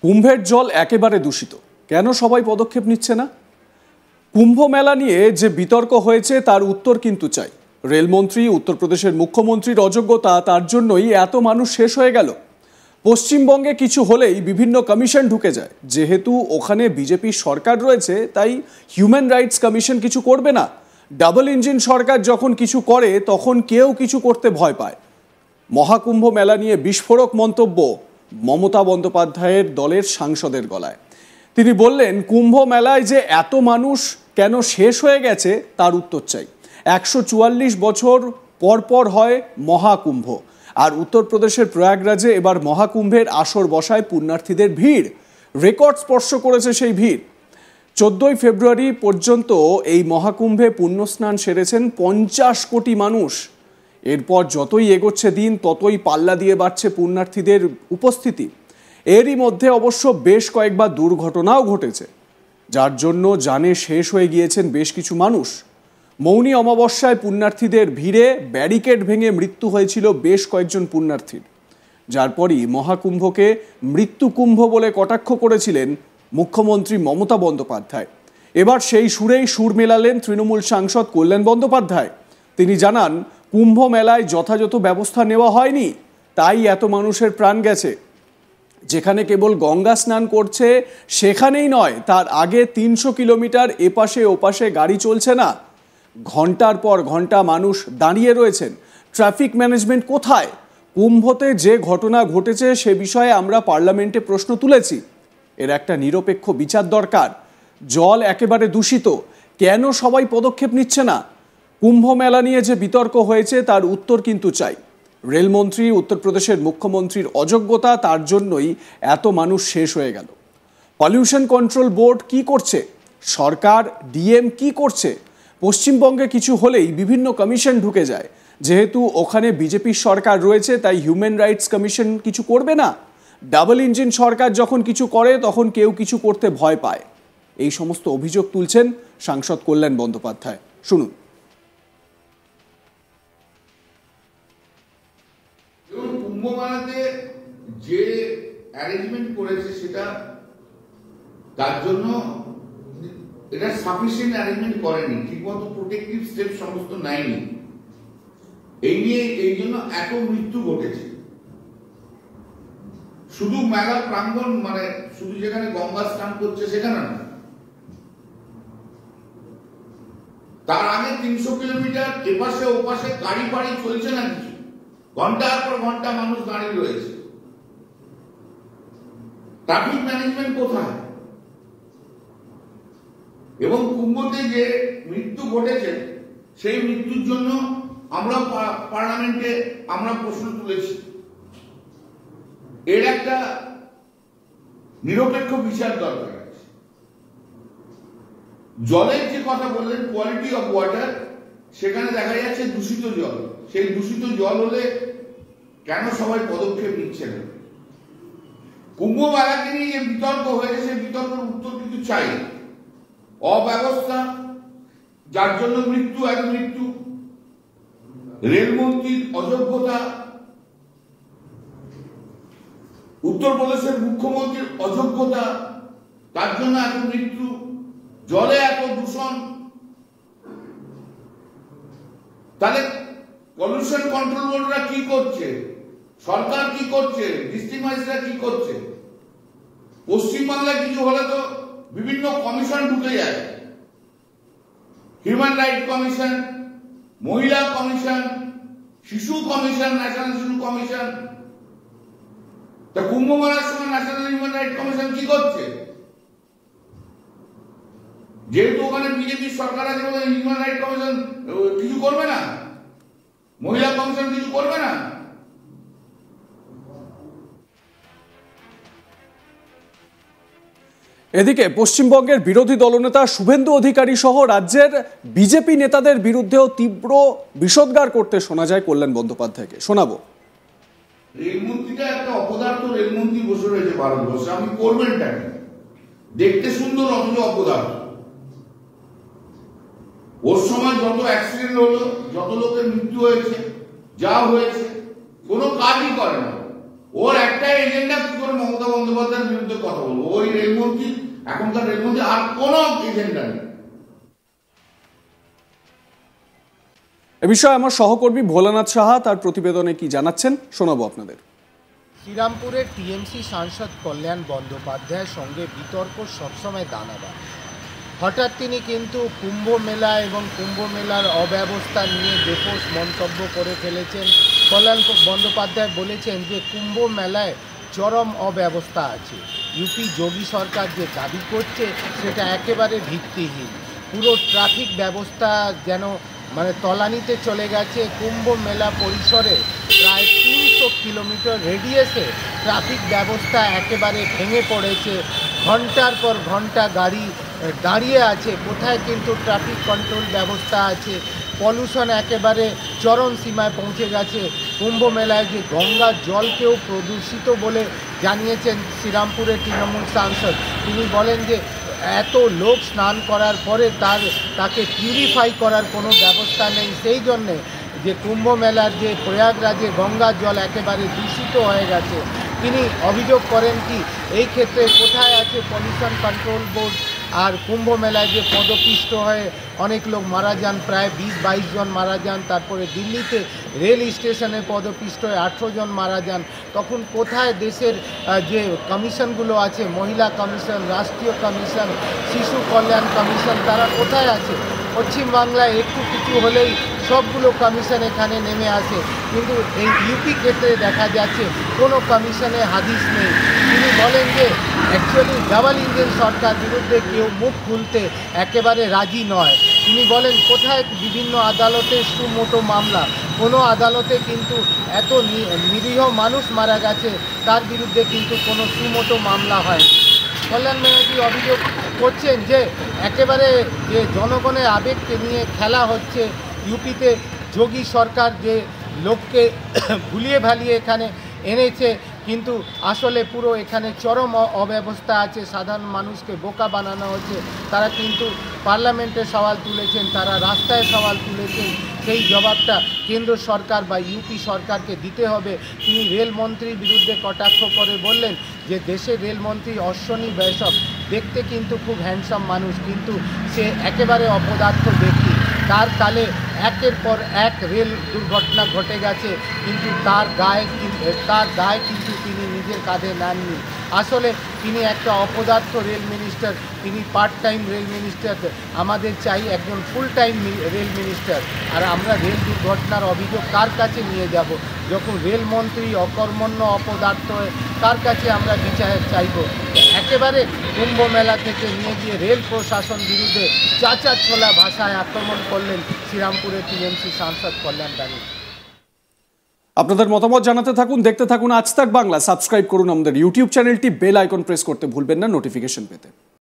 কুম্ভের জল একেবারে দূষিত, কেন সবাই পদক্ষেপ নিচ্ছে না? কুম্ভ মেলা নিয়ে যে বিতর্ক হয়েছে তার উত্তর কিন্তু চাই। রেলমন্ত্রী, উত্তরপ্রদেশের মুখ্যমন্ত্রীর অযোগ্যতা, তার জন্যই এত মানুষ শেষ হয়ে গেল। পশ্চিমবঙ্গে কিছু হলেই বিভিন্ন কমিশন ঢুকে যায়। যেহেতু ওখানে বিজেপির সরকার রয়েছে, তাই হিউম্যান রাইটস কমিশন কিছু করবে না। ডাবল ইঞ্জিন সরকার যখন কিছু করে তখন কেউ কিছু করতে ভয় পায়। মহাকুম্ভ মেলা নিয়ে বিস্ফোরক মন্তব্য মমতা বন্দ্যোপাধ্যায়ের দলের সাংসদের গলায়। তিনি বললেন, কুম্ভ মেলায় যে এত মানুষ কেন শেষ হয়ে গেছে তার উত্তর চাই। 144 বছর পর পর হয় মহাকুম্ভ, আর উত্তরপ্রদেশের প্রয়াগরাজে এবার মহাকুম্ভের আসর বসায় পুণ্যার্থীদের ভিড়। রেকর্ড স্পর্শ করেছে সেই ভিড়। 14 ফেব্রুয়ারি পর্যন্ত এই মহাকুম্ভে পুণ্যস্নান সেরেছেন 50 কোটি মানুষ। এরপর যতই এগোচ্ছে দিন, ততই পাল্লা দিয়ে বাড়ছে পুণ্যার্থীদের উপস্থিতি। এরই মধ্যে অবশ্য বেশ কয়েকবার দুর্ঘটনাও ঘটেছে, যার জন্য জানে শেষ হয়ে গিয়েছেন বেশ কিছু মানুষ। মৌনী অমাবস্যায় পুণ্যার্থীদের ভিড়ে ব্যারিকেড ভেঙে মৃত্যু হয়েছিল বেশ কয়েকজন পুণ্যার্থীর, যার পরই মহাকুম্ভকে মৃত্যুকুম্ভ বলে কটাক্ষ করেছিলেন মুখ্যমন্ত্রী মমতা বন্দ্যোপাধ্যায়। এবার সেই সুরেই সুর মেলালেন তৃণমূল সাংসদ কল্যাণ বন্দ্যোপাধ্যায়। তিনি জানান, কুম্ভ মেলায় যথাযথ ব্যবস্থা নেওয়া হয়নি, তাই এত মানুষের প্রাণ গেছে। যেখানে কেবল গঙ্গা স্নান করছে সেখানেই নয়, তার আগে 300 কিলোমিটার এপাশে ওপাশে গাড়ি চলছে না। ঘন্টার পর ঘন্টা মানুষ দাঁড়িয়ে রয়েছেন। ট্রাফিক ম্যানেজমেন্ট কোথায়? কুম্ভতে যে ঘটনা ঘটেছে সে বিষয়ে আমরা পার্লামেন্টে প্রশ্ন তুলেছি। এর একটা নিরপেক্ষ বিচার দরকার। জল একেবারে দূষিত, কেন সবাই পদক্ষেপ নিচ্ছে না? কুম্ভ মেলা নিয়ে যে বিতর্ক হয়েছে তার উত্তর কিন্তু চাই। রেলমন্ত্রী, উত্তরপ্রদেশের মুখ্যমন্ত্রীর অযোগ্যতা, তার জন্যই এত মানুষ শেষ হয়ে গেল। পলিউশন কন্ট্রোল বোর্ড কি করছে? সরকার, ডিএম কি করছে? পশ্চিমবঙ্গে কিছু হলেই বিভিন্ন কমিশন ঢুকে যায়। যেহেতু ওখানে বিজেপির সরকার রয়েছে, তাই হিউম্যান রাইটস কমিশন কিছু করবে না। ডাবল ইঞ্জিন সরকার যখন কিছু করে তখন কেউ কিছু করতে ভয় পায়। এই সমস্ত অভিযোগ তুলছেন সাংসদ কল্যাণ বন্দ্যোপাধ্যায়। শুনুন। কুম্ভ মেলাতে যে অ্যারেঞ্জমেন্ট করেছে সেটা তার জন্য এটা সাফিসিয়েন্ট অ্যারেঞ্জমেন্ট করেনি, ঠিকমতো প্রোটেক্টিভ স্টেপ সমস্ত নেয়নি। এই জন্য এত মৃত্যু ঘটেছে। শুধু মেলা প্রাঙ্গণ, মানে শুধু যেখানে গঙ্গা স্নান করছে সেখানে না, তার আগে 300 কিলোমিটার এপাশে ওপাশে গাড়ি ফাড়ি চলছে না কিছু, ঘন্টার পর ঘন্টা মানুষ দাঁড়িয়ে রয়েছে। ট্রাফিক ম্যানেজমেন্ট কোথায়? এবং কুম্ভতে যে মৃত্যু ঘটেছে সেই মৃত্যুর জন্য আমরা পার্লামেন্টে আমরা প্রশ্ন তুলেছি। এর একটা নিরপেক্ষ বিচার দরকার আছে। জলের যে কথা বললেন, কোয়ালিটি অফ ওয়াটার, সেখানে দেখা যাচ্ছে দূষিত জল। সেই দূষিত জল হলে কেন সবাই পদক্ষেপ নিচ্ছে না? কুম্ভ মেলাকে নিয়ে যে বিতর্ক হয়েছে সেই বিতর্কের উত্তর কিন্তু চাই। অব্যবস্থা, যার জন্য মৃত্যু, এত মৃত্যু। রেলমন্ত্রীর অযোগ্যতা, উত্তরপ্রদেশের মুখ্যমন্ত্রীর অযোগ্যতা, তার জন্য এত মৃত্যু। জলে এত দূষণ। তাহলে পলিউশন কন্ট্রোল বোর্ডরা কি করছে? সরকার কি করছে? ডিস্ট্রিক্ট ম্যাজিস্ট্রেটরা কি করছে? পশ্চিমবাংলায় কিছু হলে তো বিভিন্ন কমিশন ঢুকে যায়। হিউম্যান রাইট কমিশন, মহিলা কমিশন, শিশু কমিশন, ন্যাশনাল শিশু কমিশন। তা কুম্ভ মেলার সময় ন্যাশনাল হিউম্যান রাইট কমিশন কি করছে? যেহেতু ওখানে বিজেপির সরকার আছে, হিউম্যান রাইট কমিশন কিছু করবে না? মহিলা কমিশন কিছু করবে না? এদিকে পশ্চিমবঙ্গের বিরোধী দলনেতা শুভেন্দু অধিকারী সহ রাজ্যের বিজেপি নেতাদের বিরুদ্ধেও তীব্র বিষোদ্গার করতে শোনা যায় কল্যাণ বন্দ্যোপাধ্যায়কে। শোনাবো। রেলমন্ত্রীটা একটা অপদার্থ রেলমন্ত্রী বসে রয়েছে ভারতবর্ষে। আপনি করবেনটা কি? দেখতে সুন্দর অথচ অপদার্থ। ওর সময় যত অ্যাক্সিডেন্ট হলো, যত লোকের মৃত্যু হয়েছে, যা হয়েছে, কোনো কাজই করে না। ওর একটা এজেন্ডা, কি করে মমতা বন্দ্যোপাধ্যায়ের বিরুদ্ধে কথা বলবো? ওই রেলমন্ত্রী, এখনকার রেলমন্ত্রী, আর কোনো এজেন্ডা নেই। এ বিষয়ে আমার সহকর্মী ভোলানাথ সাহা তার প্রতিবেদনে কি জানাচ্ছেন শোনাবো আপনাদের। শ্রীরামপুরের টিএমসি সাংসদ কল্যাণ বন্দ্যোপাধ্যায়ের সঙ্গে বিতর্ক সবসময় দানাদার। হঠাৎ তিনি কিন্তু কুম্ভ মেলা এবং কুম্ভ মেলার অব্যবস্থা নিয়ে বেফোস মন্তব্য করে ফেলেছেন। কল্যাণ বন্দ্যোপাধ্যায় বলেছেন যে কুম্ভ মেলায় চরম অব্যবস্থা আছে। ইউপি যোগী সরকার যে দাবি করছে সেটা একেবারে ভিত্তিহীন। পুরো ট্রাফিক ব্যবস্থা যেন তলানিতে চলে গেছে। কুম্ভ মেলা পরিসরে প্রায় 300 কিলোমিটার রেডিয়াসে ট্রাফিক ব্যবস্থা একেবারে ভেঙে পড়েছে। ঘন্টার পর ঘন্টা গাড়ি দাঁড়িয়ে আছে, কোথায় কিন্তু ট্রাফিক কন্ট্রোল ব্যবস্থা আছে। পলিউশন একেবারে চরম সীমায় পৌঁছে গেছে। কুম্ভ মেলায় যে গঙ্গার জলকেও প্রদূষিত বলে জানিয়েছেন শ্রীরামপুরের তৃণমূল সাংসদ। তিনি বলেন যে এত লোক স্নান করার পরে তাকে পিউরিফাই করার কোনো ব্যবস্থা নেই, সেই জন্যে যে কুম্ভ মেলার যে প্রয়াগরাজে গঙ্গার জল একেবারে দূষিত হয়ে গেছে। তিনি অভিযোগ করেন কি এই ক্ষেত্রে কোথায় আছে পলিউশন কন্ট্রোল বোর্ড? আর কুম্ভ মেলায় যে পদপিষ্ট হয়ে অনেক লোক মারা যান, প্রায় 20-22 জন মারা যান। তারপরে দিল্লিতে রেল স্টেশনে পদপিষ্ট হয়ে 18 জন মারা যান। তখন কোথায় দেশের যে কমিশনগুলো আছে, মহিলা কমিশন, রাষ্ট্রীয় কমিশন, শিশু কল্যাণ কমিশন, তারা কোথায় আছে? পশ্চিমবাংলায় একটু কিছু হলেই সবগুলো কমিশন এখানে নেমে আসে, কিন্তু এই ইউপি ক্ষেত্রে দেখা যাচ্ছে কোনো কমিশনে হাদিস নেই। তিনি বলেন যে অ্যাকচুয়ালি ডাবল ইঞ্জিন সরকার বিরুদ্ধে কেউ মুখ খুলতে একেবারে রাজি নয়। তিনি বলেন কোথায় বিভিন্ন আদালতে সুমোটো মামলা, কোনো আদালতে কিন্তু এত নিরীহ মানুষ মারা গেছে তার বিরুদ্ধে কিন্তু কোনো সুমোটো মামলা হয়। কল্যাণ ব্যানার্জি অভিযোগ করছেন যে একেবারে যে জনগণের আবেগকে নিয়ে খেলা হচ্ছে। ইউপিতে যোগী সরকার যে লোককে ভুলিয়ে ভালিয়ে এখানে এনেছে, কিন্তু আসলে পুরো এখানে চরম অব্যবস্থা আছে। সাধারণ মানুষকে বোকা বানানো হচ্ছে। তারা কিন্তু পার্লামেন্টে সওয়াল তুলেছেন, তারা রাস্তায় সওয়াল তুলেছেন, সেই জবাবটা কেন্দ্র সরকার বা ইউপি সরকারকে দিতে হবে। তিনি রেলমন্ত্রীর বিরুদ্ধে কটাক্ষ করে বললেন যে দেশের রেলমন্ত্রী অশ্বিনী বৈষ্ণব দেখতে কিন্তু খুব হ্যান্ডসাম মানুষ, কিন্তু সে একেবারে অপদার্থ ব্যক্তি। তার কালে একের পর এক রেল দুর্ঘটনা ঘটে গেছে, কিন্তু তার দায় কিন্তু তিনি নিজের কাঁধে নেননি। আসলে তিনি একটা অপদার্থ রেল মিনিস্টার, তিনি পার্ট টাইম রেল মিনিস্টার। আমাদের চাই একজন ফুল টাইম রেল মিনিস্টার। আর আমরা রেল দুর্ঘটনার অভিযোগ কার কাছে নিয়ে যাব? যখন রেলমন্ত্রী অকর্মণ্য অপদার্থ হয়, কার কাছে আমরা বিচার চাইব? একেবারে কুম্ভ মেলা থেকে নিয়ে গিয়ে রেল প্রশাসন বিরুদ্ধে চাচা ছোলা ভাষায় আক্রমণ করলেন শ্রীরামপুরের টিএমসি সাংসদ কল্যাণ ব্যানার্জি। আপনাদের মতামত জানাতে থাকুন, দেখতে থাকুন আজ তাক বাংলা। সাবস্ক্রাইব করুন আমাদের ইউটিউব চ্যানেলটি, বেল আইকন প্রেস করতে ভুলবেন না নোটিফিকেশন পেতে।